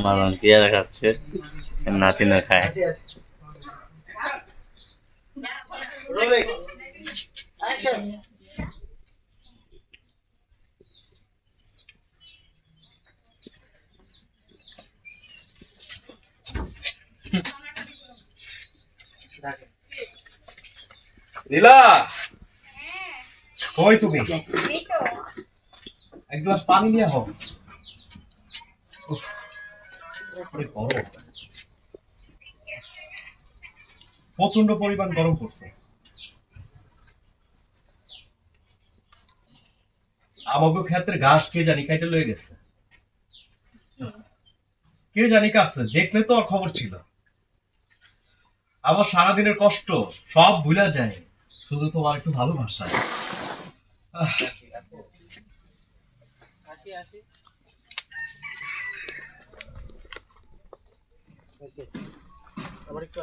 মামা পেয়ারা খাচ্ছে, নাতিনও খায়। লীলা, কই তুমি? এক গ্লাস পানি নিয়ে হোক। প্রচন্ড পরিমাণ গরম পড়ছে। আমাকে ক্ষেত্রে ঘাস কে জানি কাইটে লয়ে গেছে, কে জানি কাছে, দেখলে তো আর খবর ছিল। আমার সারাদিনের কষ্ট সব ভুলা যায়, শুধু তোমার একটু ভালোবাসা। আবার একটু